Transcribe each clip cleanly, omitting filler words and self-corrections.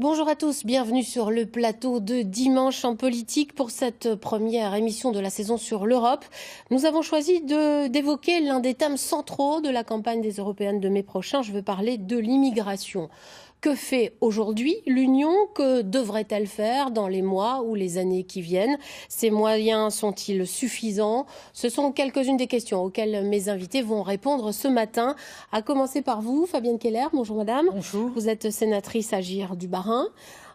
Bonjour à tous, bienvenue sur le plateau de Dimanche en politique pour cette première émission de la saison sur l'Europe. Nous avons choisi d'évoquer l'un des thèmes centraux de la campagne des Européennes de mai prochain. Je veux parler de l'immigration. Que fait aujourd'hui l'Union? Que devrait-elle faire dans les mois ou les années qui viennent? Ces moyens sont-ils suffisants? Ce sont quelques-unes des questions auxquelles mes invités vont répondre ce matin. À commencer par vous, Fabienne Keller. Bonjour madame. Bonjour. Vous êtes sénatrice à Gir du Bas-Rhin.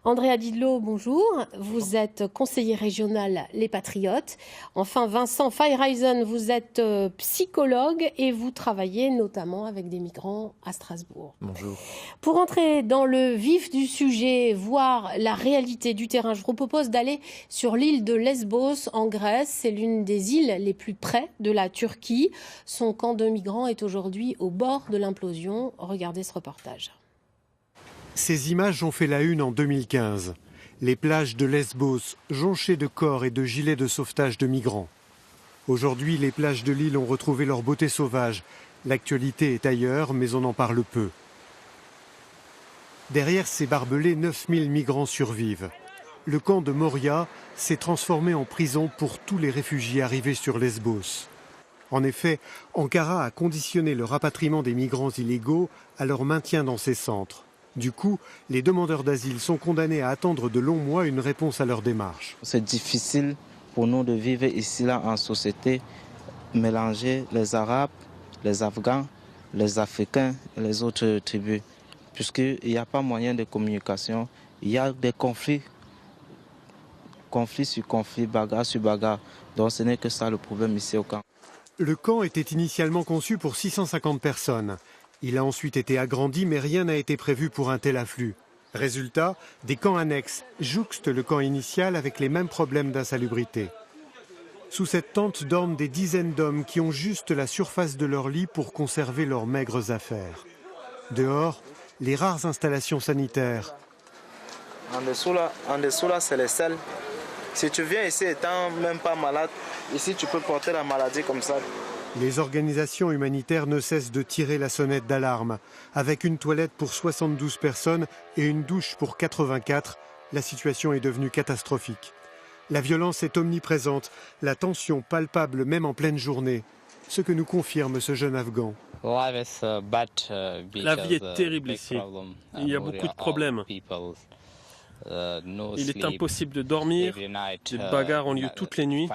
Andrea Didlot, bonjour. Vous êtes conseiller régional Les Patriotes. Enfin, Vincent Feyereisen, vous êtes psychologue et vous travaillez notamment avec des migrants à Strasbourg. Bonjour. Pour entrer dans le vif du sujet, voir la réalité du terrain, je vous propose d'aller sur l'île de Lesbos en Grèce. C'est l'une des îles les plus près de la Turquie. Son camp de migrants est aujourd'hui au bord de l'implosion. Regardez ce reportage. Ces images ont fait la une en 2015. Les plages de Lesbos jonchées de corps et de gilets de sauvetage de migrants. Aujourd'hui, les plages de l'île ont retrouvé leur beauté sauvage. L'actualité est ailleurs, mais on en parle peu. Derrière ces barbelés, 9000 migrants survivent. Le camp de Moria s'est transformé en prison pour tous les réfugiés arrivés sur Lesbos. En effet, Ankara a conditionné le rapatriement des migrants illégaux à leur maintien dans ces centres. Du coup, les demandeurs d'asile sont condamnés à attendre de longs mois une réponse à leur démarche. C'est difficile pour nous de vivre ici là en société, mélanger les Arabes, les Afghans, les Africains et les autres tribus, puisqu'il n'y a pas moyen de communication, il y a des conflits sur conflits, bagarre sur bagarre. Donc ce n'est que ça le problème ici au camp. Le camp était initialement conçu pour 650 personnes. Il a ensuite été agrandi, mais rien n'a été prévu pour un tel afflux. Résultat, des camps annexes jouxtent le camp initial avec les mêmes problèmes d'insalubrité. Sous cette tente dorment des dizaines d'hommes qui ont juste la surface de leur lit pour conserver leurs maigres affaires. Dehors, les rares installations sanitaires. En dessous là, c'est les selles. Si tu viens ici étant même pas malade, ici tu peux porter la maladie comme ça. Les organisations humanitaires ne cessent de tirer la sonnette d'alarme. Avec une toilette pour 72 personnes et une douche pour 84, la situation est devenue catastrophique. La violence est omniprésente, la tension palpable même en pleine journée. Ce que nous confirme ce jeune Afghan. La vie est terrible ici. Il y a beaucoup de problèmes. Il est impossible de dormir. Des bagarres ont lieu toutes les nuits.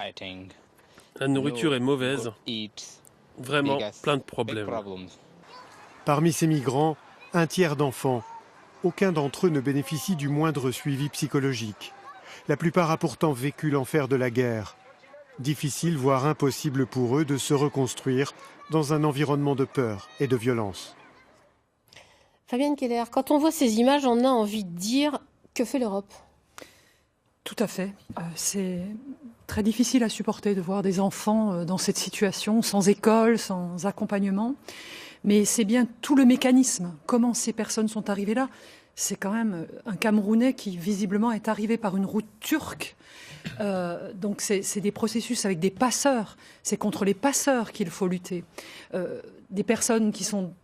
La nourriture est mauvaise. Vraiment plein de problèmes. Parmi ces migrants, un tiers d'enfants. Aucun d'entre eux ne bénéficie du moindre suivi psychologique. La plupart a pourtant vécu l'enfer de la guerre. Difficile, voire impossible pour eux de se reconstruire dans un environnement de peur et de violence. Fabienne Keller, quand on voit ces images, on a envie de dire que fait l'Europe ? Tout à fait. C'est très difficile à supporter de voir des enfants dans cette situation, sans école, sans accompagnement. Mais c'est bien tout le mécanisme. Comment ces personnes sont arrivées là ? C'est quand même un Camerounais qui, visiblement, est arrivé par une route turque. Donc c'est des processus avec des passeurs. C'est contre les passeurs qu'il faut lutter. Des personnes qui sont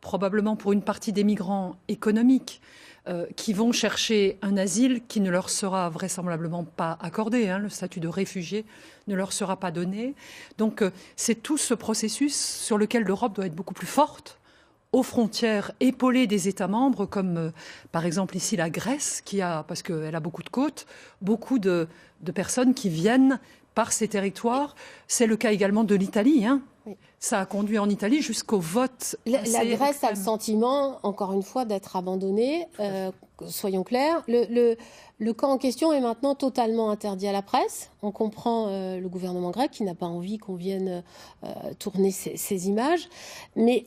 probablement pour une partie des migrants économiques, qui vont chercher un asile qui ne leur sera vraisemblablement pas accordé. Le statut de réfugié ne leur sera pas donné. Donc c'est tout ce processus sur lequel l'Europe doit être beaucoup plus forte, aux frontières, épaulée des États membres, comme par exemple ici la Grèce, qui a, parce qu'elle a beaucoup de côtes, beaucoup de personnes qui viennent par ces territoires. C'est le cas également de l'Italie. Oui. Ça a conduit en Italie jusqu'au vote. La Grèce a le sentiment, encore une fois, d'être abandonnée. Soyons clairs. Le camp en question est maintenant totalement interdit à la presse. On comprend le gouvernement grec qui n'a pas envie qu'on vienne tourner ces images. Mais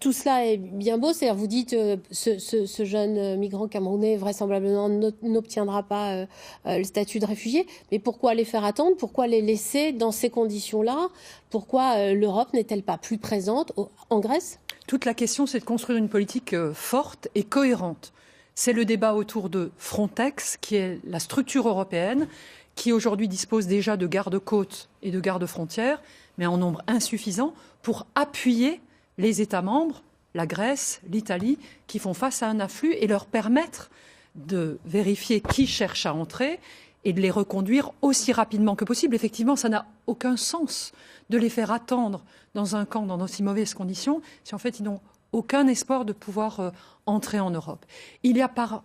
tout cela est bien beau, c'est-à-dire vous dites ce jeune migrant camerounais vraisemblablement n'obtiendra pas le statut de réfugié, mais pourquoi les faire attendre? Pourquoi les laisser dans ces conditions-là? Pourquoi l'Europe n'est-elle pas plus présente en Grèce? Toute la question, c'est de construire une politique forte et cohérente. C'est le débat autour de Frontex, qui est la structure européenne, qui aujourd'hui dispose déjà de gardes-côtes et de gardes-frontières, mais en nombre insuffisant pour appuyer les États membres la Grèce, l'Italie, qui font face à un afflux et leur permettre de vérifier qui cherche à entrer et de les reconduire aussi rapidement que possible. Effectivement, ça n'a aucun sens de les faire attendre dans un camp dans d'aussi mauvaises conditions si en fait ils n'ont aucun espoir de pouvoir entrer en Europe. Il y a par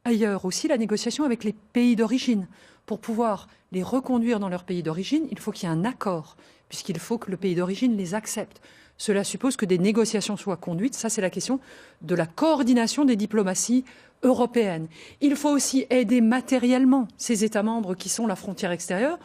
ailleurs aussi la négociation avec les pays d'origine. Pour pouvoir les reconduire dans leur pays d'origine, il faut qu'il y ait un accord, puisqu'il faut que le pays d'origine les accepte. Cela suppose que des négociations soient conduites. Ça, c'est la question de la coordination des diplomaties européennes. Il faut aussi aider matériellement ces États membres qui sont la frontière extérieure.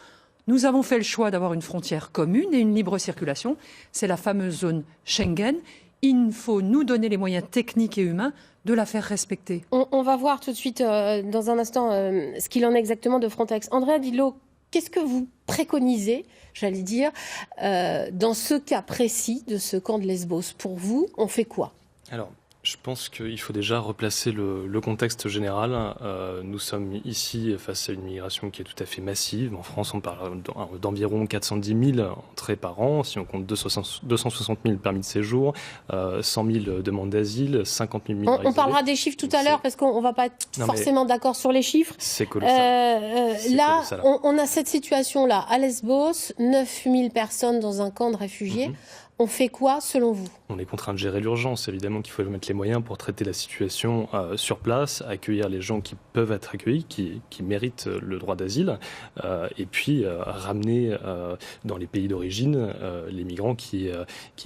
Nous avons fait le choix d'avoir une frontière commune et une libre circulation. C'est la fameuse zone Schengen. Il faut nous donner les moyens techniques et humains de la faire respecter. On va voir tout de suite, dans un instant, ce qu'il en est exactement de Frontex. Andrea Dillo, qu'est-ce que vous préconisez, j'allais dire, dans ce cas précis de ce camp de Lesbos? Pour vous, on fait quoi? Alors, je pense qu'il faut déjà replacer le contexte général. Nous sommes ici face à une migration qui est tout à fait massive. En France, on parle d'environ 410 000 entrées par an. Si on compte 260 000 permis de séjour, 100 000 demandes d'asile, 50 000 migrants. On parlera des chiffres tout à l'heure parce qu'on ne va pas être forcément d'accord sur les chiffres. C'est colossal. Là, colossal. On a cette situation-là à Lesbos, 9 000 personnes dans un camp de réfugiés. On fait quoi, selon vous? On est contraint de gérer l'urgence. Évidemment qu'il faut mettre les moyens pour traiter la situation sur place, accueillir les gens qui peuvent être accueillis, qui méritent le droit d'asile, et puis ramener dans les pays d'origine les migrants qui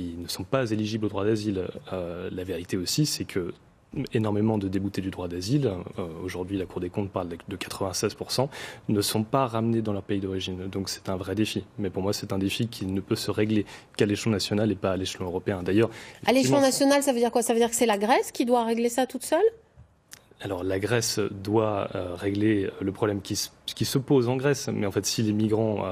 ne sont pas éligibles au droit d'asile. La vérité aussi, c'est que énormément de déboutés du droit d'asile, aujourd'hui la Cour des comptes parle de 96%, ne sont pas ramenés dans leur pays d'origine. Donc c'est un vrai défi. Mais pour moi, c'est un défi qui ne peut se régler qu'à l'échelon national et pas à l'échelon européen. D'ailleurs, à l'échelon national, ça veut dire quoi? Ça veut dire que c'est la Grèce qui doit régler ça toute seule? Alors la Grèce doit régler le problème qui se pose en Grèce, mais en fait si les migrants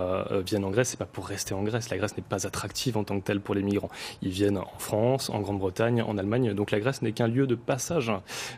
viennent en Grèce, c'est pas pour rester en Grèce. La Grèce n'est pas attractive en tant que telle pour les migrants. Ils viennent en France, en Grande-Bretagne, en Allemagne, donc la Grèce n'est qu'un lieu de passage.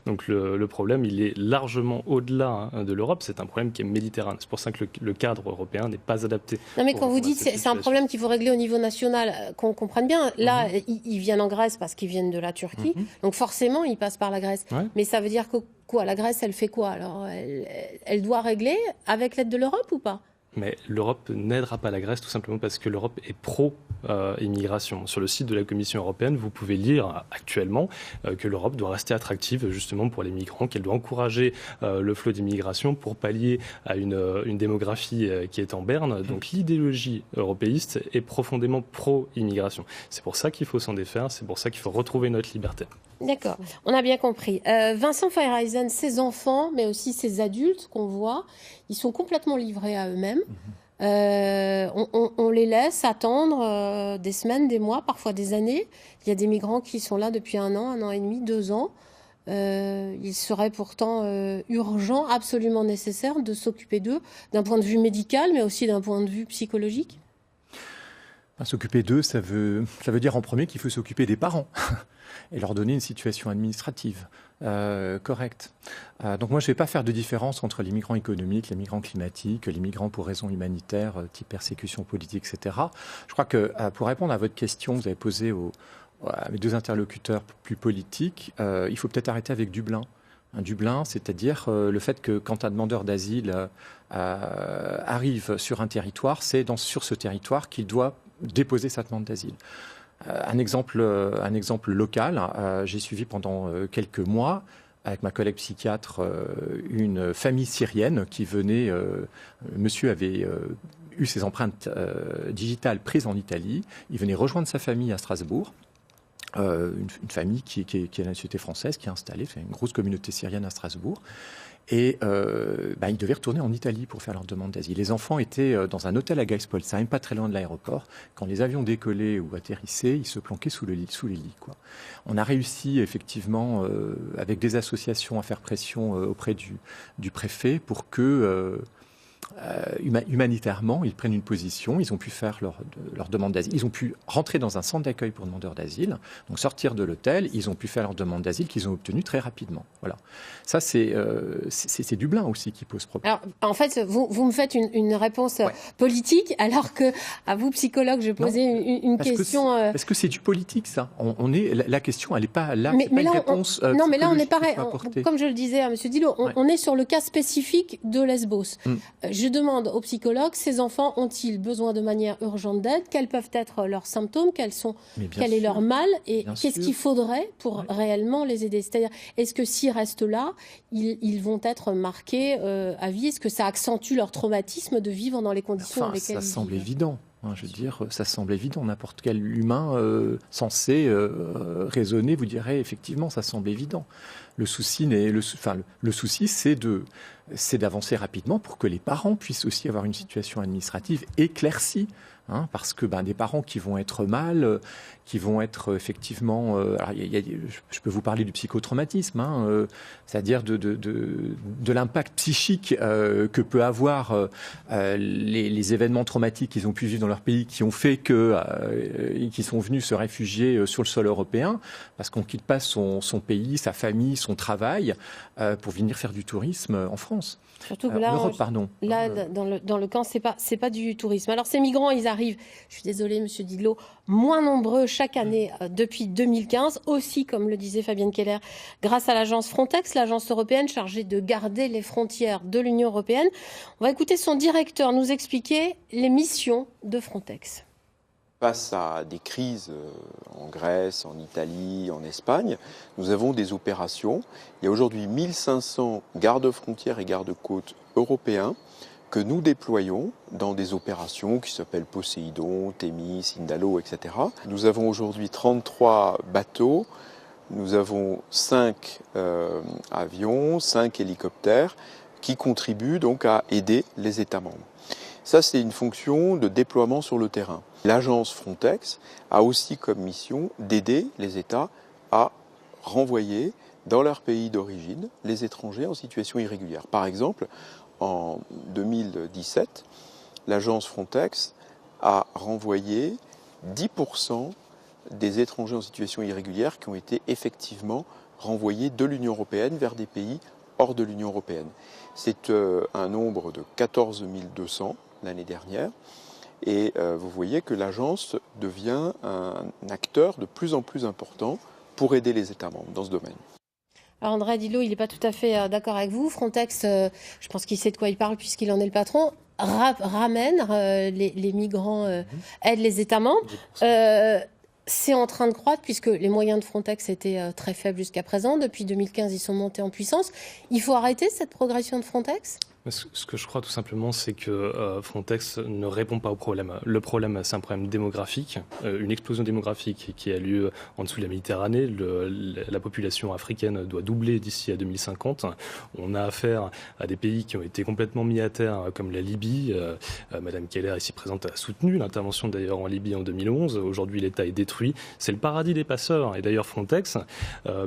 Donc le problème, il est largement au-delà de l'Europe, c'est un problème qui est méditerranéen. C'est pour ça que le cadre européen n'est pas adapté. Non mais quand vous dites c'est un problème qu'il faut régler au niveau national, qu'on comprenne bien, là ils viennent en Grèce parce qu'ils viennent de la Turquie, donc forcément ils passent par la Grèce. Ouais. Mais ça veut dire que quoi, la Grèce, elle fait quoi? Alors, elle doit régler avec l'aide de l'Europe ou pas? Mais l'Europe n'aidera pas la Grèce tout simplement parce que l'Europe est pro-immigration. Sur le site de la Commission européenne, vous pouvez lire actuellement que l'Europe doit rester attractive justement pour les migrants, qu'elle doit encourager le flot d'immigration pour pallier à une démographie qui est en berne. Donc l'idéologie européiste est profondément pro-immigration. C'est pour ça qu'il faut s'en défaire, c'est pour ça qu'il faut retrouver notre liberté. D'accord, on a bien compris. Vincent Feierheisen, ces enfants, mais aussi ces adultes qu'on voit, ils sont complètement livrés à eux-mêmes. On les laisse attendre des semaines, des mois, parfois des années. Il y a des migrants qui sont là depuis 1 an et demi, 2 ans. Il serait pourtant urgent, absolument nécessaire de s'occuper d'eux d'un point de vue médical, mais aussi d'un point de vue psychologique. S'occuper d'eux, ça veut dire en premier qu'il faut s'occuper des parents et leur donner une situation administrative correcte. Donc moi, je ne vais pas faire de différence entre les migrants économiques, les migrants climatiques, les migrants pour raisons humanitaires, type persécution politique, etc. Je crois que pour répondre à votre question, vous avez posé à mes 2 interlocuteurs plus politiques, il faut peut-être arrêter avec Dublin. Dublin, c'est-à-dire le fait que quand un demandeur d'asile arrive sur un territoire, c'est sur ce territoire qu'il doit déposer sa demande d'asile. Un exemple local, j'ai suivi pendant quelques mois avec ma collègue psychiatre une famille syrienne qui venait, monsieur avait eu ses empreintes digitales prises en Italie, il venait rejoindre sa famille à Strasbourg. Une famille qui est la nationalité française, qui est installée, c'est une grosse communauté syrienne à Strasbourg. Et ils devaient retourner en Italie pour faire leur demande d'asile. Les enfants étaient dans un hôtel à Geipolsheim, pas très loin de l'aéroport. Quand les avions décollaient ou atterrissaient, ils se planquaient sous les lits, quoi. On a réussi effectivement, avec des associations, à faire pression auprès du préfet pour que humanitairement, ils prennent une position, ils ont pu faire leur demande d'asile, ils ont pu rentrer dans un centre d'accueil pour demandeurs d'asile, donc sortir de l'hôtel, ils ont pu faire leur demande d'asile qu'ils ont obtenue très rapidement. Voilà. Ça, c'est Dublin aussi qui pose problème. Alors, en fait, vous me faites une réponse politique, alors que à vous, psychologue, je posais une question... Parce que c'est du politique, ça. La question, elle n'est pas là, mais pas une là, réponse non, mais là, on est pareil. Comme je le disais à M. Dillot, on est sur le cas spécifique de Lesbos. Je demande aux psychologues, ces enfants ont-ils besoin de manière urgente d'aide? Quels peuvent être leurs symptômes? Quel est leur mal? Et qu'est-ce qu'il faudrait pour réellement les aider? C'est-à-dire, est-ce que s'ils restent là, ils vont être marqués à vie? Est-ce que ça accentue leur traumatisme de vivre dans les conditions dans lesquelles ils vivent? Ça semble évident. Je veux dire, ça semble évident. N'importe quel humain censé raisonner vous dirait effectivement, ça semble évident. Le souci, c'est d'avancer rapidement pour que les parents puissent aussi avoir une situation administrative éclaircie. Parce que des parents qui vont être mal, qui vont être effectivement... je peux vous parler du psychotraumatisme, c'est-à-dire de l'impact psychique que peut avoir les événements traumatiques qu'ils ont pu vivre dans leur pays, qui ont fait qu'ils sont venus se réfugier sur le sol européen, parce qu'on ne quitte pas son pays, sa famille, son travail, pour venir faire du tourisme en France. Surtout que là, dans le camp, c'est pas du tourisme. Alors ces migrants, ils arrivent, je suis désolée, Monsieur Didlot, moins nombreux chaque année depuis 2015, aussi, comme le disait Fabienne Keller, grâce à l'agence Frontex, l'agence européenne chargée de garder les frontières de l'Union européenne. On va écouter son directeur nous expliquer les missions de Frontex. Face à des crises en Grèce, en Italie, en Espagne, nous avons des opérations. Il y a aujourd'hui 1500 gardes-frontières et gardes-côtes européens que nous déployons dans des opérations qui s'appellent Poséidon, Thémis, Indalo, etc. Nous avons aujourd'hui 33 bateaux, nous avons 5 avions, 5 hélicoptères qui contribuent donc à aider les États membres. Ça, c'est une fonction de déploiement sur le terrain. L'agence Frontex a aussi comme mission d'aider les États à renvoyer dans leur pays d'origine les étrangers en situation irrégulière. Par exemple, en 2017, l'agence Frontex a renvoyé 10% des étrangers en situation irrégulière qui ont été effectivement renvoyés de l'Union européenne vers des pays hors de l'Union européenne. C'est un nombre de 14 200 l'année dernière. Et vous voyez que l'agence devient un acteur de plus en plus important pour aider les États membres dans ce domaine. Alors Andrea Dillot, il n'est pas tout à fait d'accord avec vous. Frontex, je pense qu'il sait de quoi il parle puisqu'il en est le patron, ramène les migrants, aide les États membres. C'est en train de croître puisque les moyens de Frontex étaient très faibles jusqu'à présent. Depuis 2015, ils sont montés en puissance. Il faut arrêter cette progression de Frontex ? Ce que je crois tout simplement, c'est que Frontex ne répond pas au problème. Le problème, c'est un problème démographique, une explosion démographique qui a lieu en dessous de la Méditerranée. La population africaine doit doubler d'ici à 2050. On a affaire à des pays qui ont été complètement mis à terre, comme la Libye. Madame Keller, ici présente, a soutenu l'intervention d'ailleurs en Libye en 2011. Aujourd'hui, l'État est détruit. C'est le paradis des passeurs. Et d'ailleurs, Frontex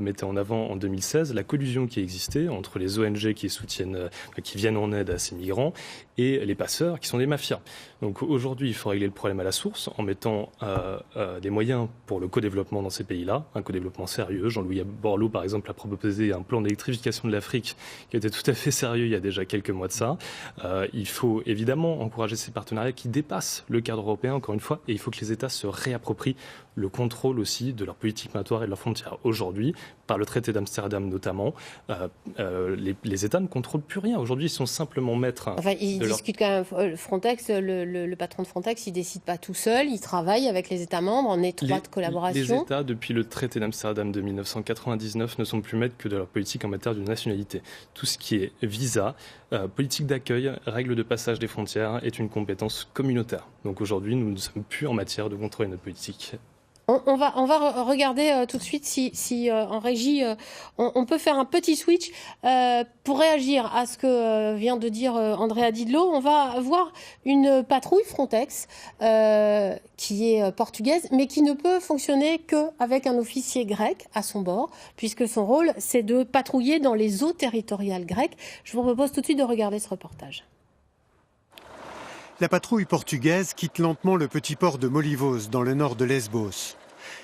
mettait en avant en 2016 la collusion qui existait entre les ONG qui viennent en aide à ces migrants et les passeurs qui sont des mafias. Donc aujourd'hui, il faut régler le problème à la source en mettant des moyens pour le co-développement dans ces pays-là, un co-développement sérieux. Jean-Louis Borloo, par exemple, a proposé un plan d'électrification de l'Afrique qui était tout à fait sérieux il y a déjà quelques mois de ça. Il faut évidemment encourager ces partenariats qui dépassent le cadre européen, encore une fois, et il faut que les États se réapproprient le contrôle aussi de leur politique migratoire et de leurs frontières. Aujourd'hui, par le traité d'Amsterdam notamment, les États ne contrôlent plus rien. Aujourd'hui, ils sont simplement maîtres. Enfin, ils discutent quand même. Frontex, le patron de Frontex, il ne décide pas tout seul. Il travaille avec les États membres en étroite collaboration. Les États, depuis le traité d'Amsterdam de 1999, ne sont plus maîtres que de leur politique en matière de nationalité. Tout ce qui est visa, politique d'accueil, règles de passage des frontières est une compétence communautaire. Donc aujourd'hui, nous ne sommes plus en matière de contrôler notre politique. On va regarder tout de suite si en régie, on peut faire un petit switch pour réagir à ce que vient de dire Andrea Didlot. On va voir une patrouille Frontex qui est portugaise, mais qui ne peut fonctionner qu'avec un officier grec à son bord, puisque son rôle, c'est de patrouiller dans les eaux territoriales grecques. Je vous propose tout de suite de regarder ce reportage. La patrouille portugaise quitte lentement le petit port de Molivos, dans le nord de Lesbos.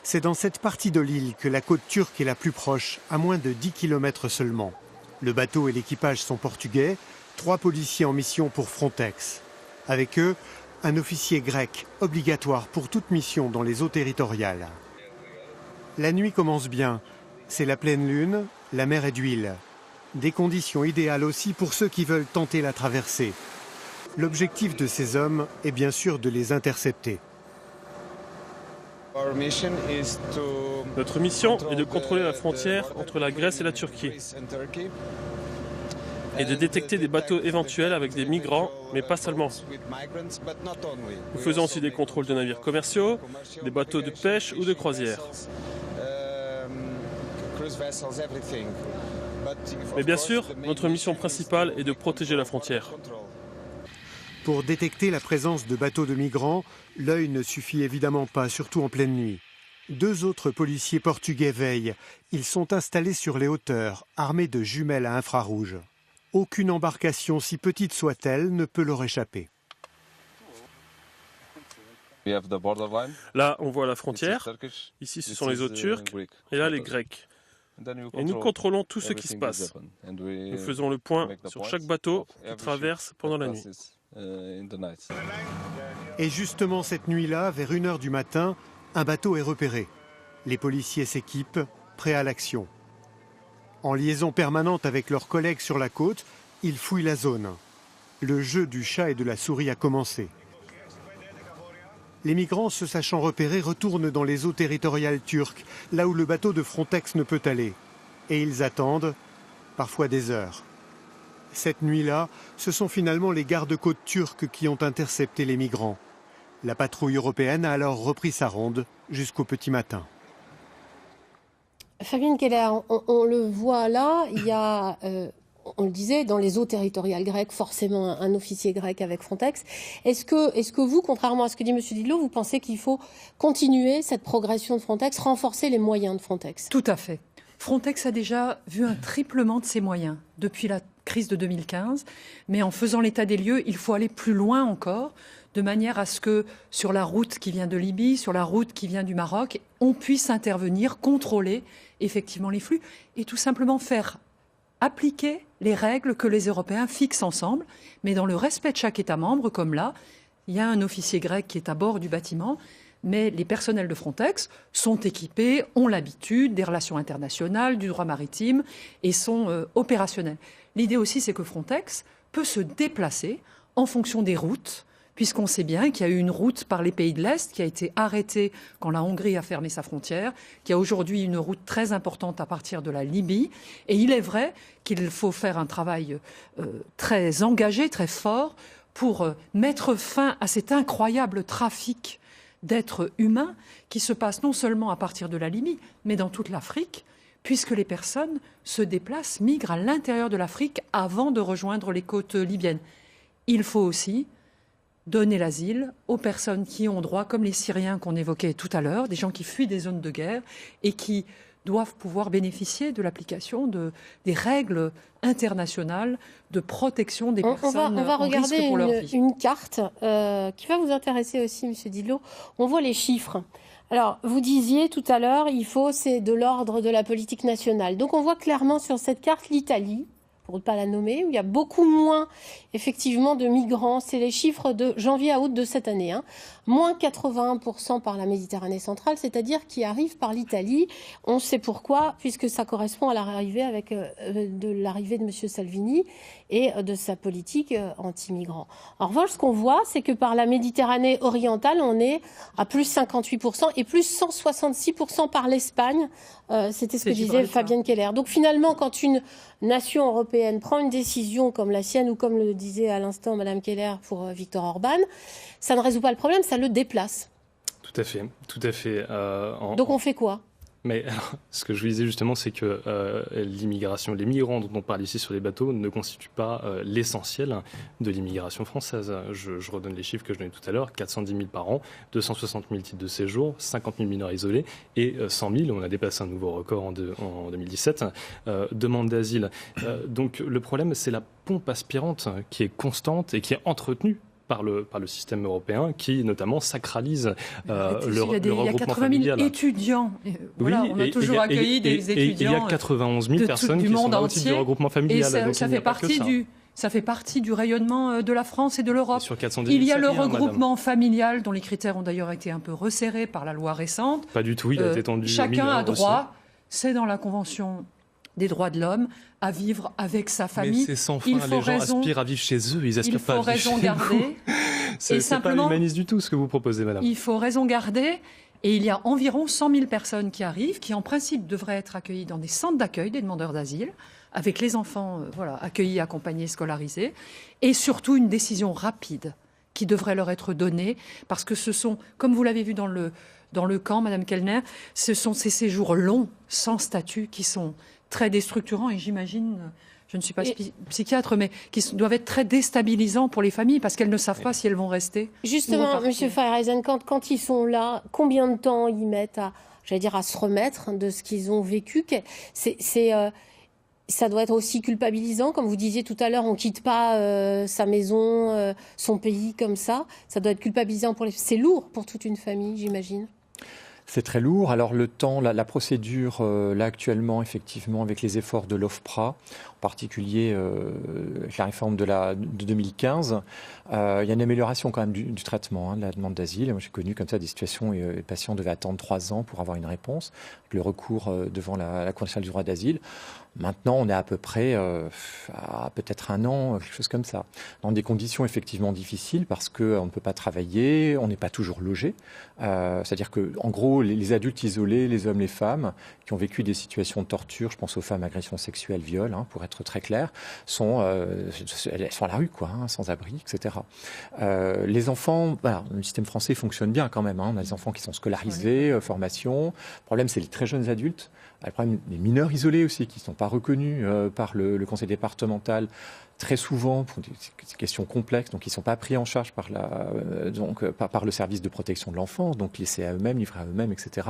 C'est dans cette partie de l'île que la côte turque est la plus proche, à moins de 10 km seulement. Le bateau et l'équipage sont portugais, 3 policiers en mission pour Frontex. Avec eux, un officier grec, obligatoire pour toute mission dans les eaux territoriales. La nuit commence bien. C'est la pleine lune, la mer est d'huile. Des conditions idéales aussi pour ceux qui veulent tenter la traversée. L'objectif de ces hommes est bien sûr de les intercepter. Notre mission est de contrôler la frontière entre la Grèce et la Turquie et de détecter des bateaux éventuels avec des migrants, mais pas seulement. Nous faisons aussi des contrôles de navires commerciaux, des bateaux de pêche ou de croisière. Mais bien sûr, notre mission principale est de protéger la frontière. Pour détecter la présence de bateaux de migrants, l'œil ne suffit évidemment pas, surtout en pleine nuit. 2 autres policiers portugais veillent. Ils sont installés sur les hauteurs, armés de jumelles à infrarouge. Aucune embarcation, si petite soit-elle, ne peut leur échapper. Là, on voit la frontière. Ici, ce sont les eaux turques. Et là, les Grecs. Et nous contrôlons tout ce qui se passe. Nous faisons le point sur chaque bateau qui traverse pendant la nuit. Et justement, cette nuit-là, vers 1h du matin, un bateau est repéré. Les policiers s'équipent, prêts à l'action. En liaison permanente avec leurs collègues sur la côte, ils fouillent la zone. Le jeu du chat et de la souris a commencé. Les migrants, se sachant repérés, retournent dans les eaux territoriales turques, là où le bateau de Frontex ne peut aller. Et ils attendent, parfois des heures. Cette nuit-là, ce sont finalement les gardes-côtes turcs qui ont intercepté les migrants. La patrouille européenne a alors repris sa ronde jusqu'au petit matin. Fabienne Keller, on le voit là, il y a, on le disait, dans les eaux territoriales grecques, forcément un officier grec avec Frontex. Est-ce que vous, contrairement à ce que dit M. Didlot, vous pensez qu'il faut continuer cette progression de Frontex, renforcer les moyens de Frontex? Tout à fait. Frontex a déjà vu un triplement de ses moyens depuis la crise de 2015, mais en faisant l'état des lieux, il faut aller plus loin encore, de manière à ce que sur la route qui vient de Libye, sur la route qui vient du Maroc, on puisse intervenir, contrôler effectivement les flux et tout simplement faire appliquer les règles que les Européens fixent ensemble, mais dans le respect de chaque État membre, comme là, il y a un officier grec qui est à bord du bâtiment, mais les personnels de Frontex sont équipés, ont l'habitude des relations internationales, du droit maritime et sont opérationnels. L'idée aussi, c'est que Frontex peut se déplacer en fonction des routes, puisqu'on sait bien qu'il y a eu une route par les pays de l'Est qui a été arrêtée quand la Hongrie a fermé sa frontière, qu'il y a aujourd'hui une route très importante à partir de la Libye. Et il est vrai qu'il faut faire un travail très engagé, très fort, pour mettre fin à cet incroyable trafic d'êtres humains qui se passe non seulement à partir de la Libye, mais dans toute l'Afrique, puisque les personnes se déplacent, migrent à l'intérieur de l'Afrique avant de rejoindre les côtes libyennes. Il faut aussi donner l'asile aux personnes qui ont droit, comme les Syriens qu'on évoquait tout à l'heure, des gens qui fuient des zones de guerre et qui doivent pouvoir bénéficier de l'application des règles internationales de protection des personnes on va regarder risque pour leur vie. Une carte qui va vous intéresser aussi, M. Didlot. On voit les chiffres. Alors, vous disiez tout à l'heure, c'est de l'ordre de la politique nationale. Donc, on voit clairement sur cette carte l'Italie, pour ne pas la nommer, où il y a beaucoup moins, effectivement, de migrants. C'est les chiffres de janvier à août de cette année. Moins 81% par la Méditerranée centrale, c'est-à-dire qui arrivent par l'Italie. On sait pourquoi, puisque ça correspond à l'arrivée de l'arrivée de M. Salvini et de sa politique anti-migrants. En revanche, ce qu'on voit, c'est que par la Méditerranée orientale, on est à plus 58% et plus 166% par l'Espagne. C'était ce que disait Fabienne Keller. Donc finalement, quand une nation européenne prend une décision comme la sienne ou comme le disait à l'instant Mme Keller pour Viktor Orban, ça ne résout pas le problème, ça le déplace. Tout à fait, tout à fait. Donc on fait quoi ? Mais alors, ce que je vous disais justement, c'est que l'immigration, les migrants dont on parle ici sur les bateaux ne constituent pas l'essentiel de l'immigration française. Je redonne les chiffres que je donnais tout à l'heure, 410 000 par an, 260 000 titres de séjour, 50 000 mineurs isolés et 100 000, on a dépassé un nouveau record en 2017, demandes d'asile. Donc le problème, c'est la pompe aspirante qui est constante et qui est entretenue par le système européen qui notamment sacralise le regroupement familial. Il y a 80 000 étudiants. Voilà, on a toujours accueilli des étudiants. Il y a 91 000 personnes qui sont au titre du regroupement familial. Et ça fait partie du rayonnement de la France et de l'Europe. Il y a le regroupement familial dont les critères ont d'ailleurs été un peu resserrés par la loi récente. Pas du tout, il a été étendu. Chacun a droit, c'est dans la Convention des droits de l'homme, à vivre avec sa famille. Mais c'est sans fin, les gens aspirent à vivre chez eux, ils aspirent pas à vivre chez nous. Il faut raison garder. C'est pas humaniste du tout ce que vous proposez, madame. Il faut raison garder. Et il y a environ 100 000 personnes qui arrivent, qui en principe devraient être accueillies dans des centres d'accueil des demandeurs d'asile, avec les enfants accueillis, accompagnés, scolarisés, et surtout une décision rapide qui devrait leur être donnée, parce que ce sont, comme vous l'avez vu dans le camp, Madame Kellner, ce sont ces séjours longs, sans statut, qui sont très déstructurants, et j'imagine, je ne suis pas psychiatre, mais qui doivent être très déstabilisants pour les familles, parce qu'elles ne savent pas si elles vont rester. Justement, M. Feyereisen, quand ils sont là, combien de temps ils mettent à se remettre de ce qu'ils ont vécu? Ça doit être aussi culpabilisant, comme vous disiez tout à l'heure, on ne quitte pas sa maison, son pays comme ça. Ça doit être culpabilisant c'est lourd pour toute une famille, j'imagine. C'est très lourd. Alors le temps, la procédure, là actuellement, effectivement, avec les efforts de l'OFPRA, en particulier avec la réforme de 2015, il y a une amélioration quand même du traitement de la demande d'asile. Moi, j'ai connu comme ça des situations où les patients devaient attendre 3 ans pour avoir une réponse, le recours devant la Cour nationale du droit d'asile. Maintenant, on est à peu près à peut-être 1 an, quelque chose comme ça, dans des conditions effectivement difficiles parce qu'on ne peut pas travailler, on n'est pas toujours logé. C'est-à-dire que, en gros, les adultes isolés, les hommes, les femmes, qui ont vécu des situations de torture, je pense aux femmes agressions sexuelles, viols, pour être très clair, elles sont à la rue, sans abri, etc. Les enfants, le système français fonctionne bien quand même. On a des enfants qui sont scolarisés, formation. Le problème, c'est les très jeunes adultes. Le problème des mineurs isolés aussi, qui ne sont pas reconnus par le conseil départemental, très souvent pour des questions complexes, donc ils ne sont pas pris en charge par le service de protection de l'enfance, donc laissés à eux-mêmes, livrés à eux-mêmes, etc.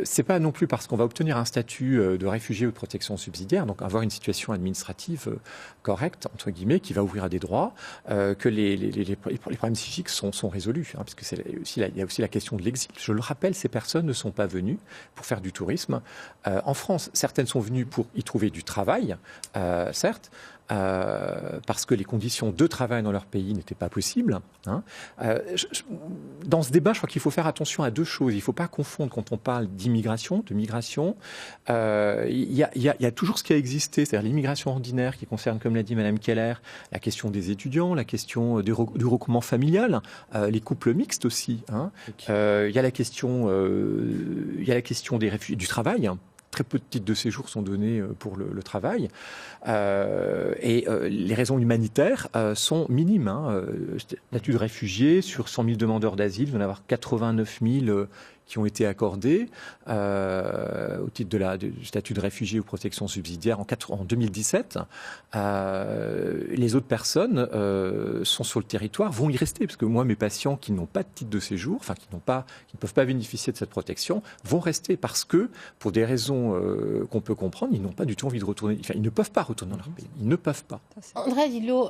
C'est pas non plus parce qu'on va obtenir un statut de réfugié ou de protection subsidiaire, donc avoir une situation administrative correcte, entre guillemets, qui va ouvrir à des droits, que les problèmes psychiques sont résolus, parce que il y a aussi la question de l'exil. Je le rappelle, ces personnes ne sont pas venues pour faire du tourisme. En France, certaines sont venues pour y trouver du travail, certes, parce que les conditions de travail dans leur pays n'étaient pas possibles. Dans ce débat, je crois qu'il faut faire attention à 2 choses. Il ne faut pas confondre quand on parle d'immigration, de migration. Il y a toujours ce qui a existé, c'est-à-dire l'immigration ordinaire qui concerne, comme l'a dit Mme Keller, la question des étudiants, la question du regroupement familial, les couples mixtes aussi. Il y a la question des réfugiés, du travail. Très peu de titres de séjour sont donnés pour le travail. Et les raisons humanitaires sont minimes. Statut de réfugié, sur 100 000 demandeurs d'asile, il va y en avoir 89 000 qui ont été accordés au titre du statut de réfugié ou protection subsidiaire en 2017. Les autres personnes sont sur le territoire, vont y rester, parce que moi, mes patients qui n'ont pas de titre de séjour, qui ne peuvent pas bénéficier de cette protection, vont rester parce que, pour des raisons qu'on peut comprendre, ils n'ont pas du tout envie de retourner. Ils ne peuvent pas retourner dans leur pays. Ils ne peuvent pas. André Dillot,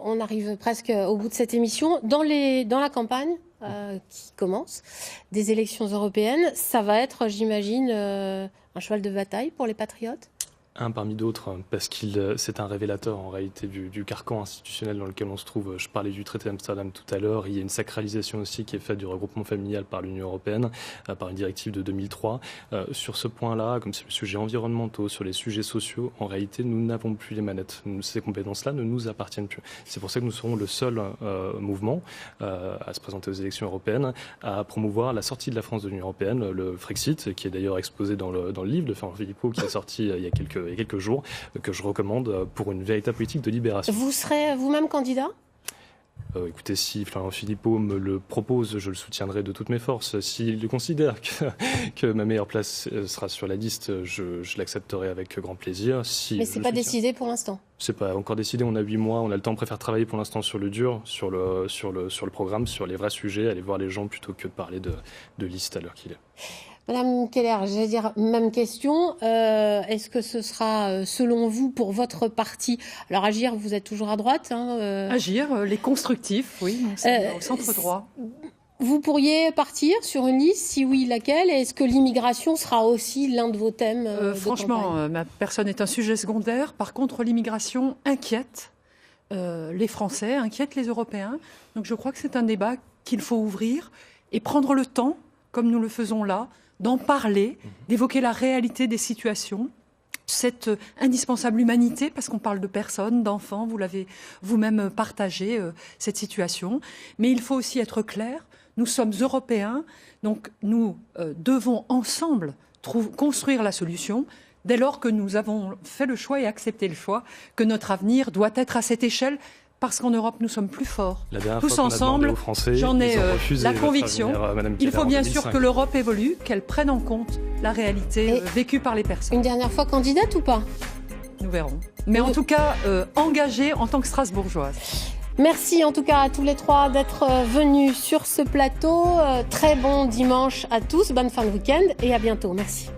on arrive presque au bout de cette émission. Dans la campagne qui commence, des élections européennes, ça va être, j'imagine, un cheval de bataille pour les patriotes? Un parmi d'autres, parce c'est un révélateur en réalité du carcan institutionnel dans lequel on se trouve. Je parlais du traité d'Amsterdam tout à l'heure. Il y a une sacralisation aussi qui est faite du regroupement familial par l'Union européenne, par une directive de 2003. Sur ce point-là, comme sur les sujets environnementaux, sur les sujets sociaux, en réalité, nous n'avons plus les manettes. Ces compétences-là ne nous appartiennent plus. C'est pour ça que nous serons le seul mouvement à se présenter aux élections européennes, à promouvoir la sortie de la France de l'Union européenne, le Frexit, qui est d'ailleurs exposé dans le livre de Florent Philippot, qui est sorti il y a quelques jours, que je recommande pour une véritable politique de libération. Vous serez vous-même candidat ? Écoutez, si Florent Philippot me le propose, je le soutiendrai de toutes mes forces. S'il considère que ma meilleure place sera sur la liste, je l'accepterai avec grand plaisir. Mais c'est pas décidé pour l'instant. C'est pas encore décidé, on a 8 mois, on a le temps, on préfère travailler pour l'instant sur le dur, sur le programme, sur les vrais sujets, aller voir les gens plutôt que de parler de liste à l'heure qu'il est. Madame Keller, j'allais dire même question. Est-ce que ce sera, selon vous, pour votre parti, alors Agir, vous êtes toujours à droite Agir, les constructifs, oui, c'est au centre droit. Vous pourriez partir sur une liste, si oui, laquelle? Est-ce que l'immigration sera aussi l'un de vos thèmes Franchement, ma personne est un sujet secondaire. Par contre, l'immigration inquiète les Français, inquiète les Européens. Donc je crois que c'est un débat qu'il faut ouvrir et prendre le temps, comme nous le faisons là, d'en parler, d'évoquer la réalité des situations, cette indispensable humanité, parce qu'on parle de personnes, d'enfants, vous l'avez vous-même partagé, cette situation. Mais il faut aussi être clair, nous sommes Européens, donc nous devons ensemble construire la solution, dès lors que nous avons fait le choix et accepté le choix, que notre avenir doit être à cette échelle, parce qu'en Europe, nous sommes plus forts. Tous ensemble, j'en ai la conviction. Il faut bien sûr que l'Europe évolue, qu'elle prenne en compte la réalité vécue par les personnes. Une dernière fois candidate ou pas? Nous verrons. Mais en tout cas, engagée en tant que Strasbourgeoise. Merci en tout cas à tous les trois d'être venus sur ce plateau. Très bon dimanche à tous, bonne fin de week-end et à bientôt. Merci.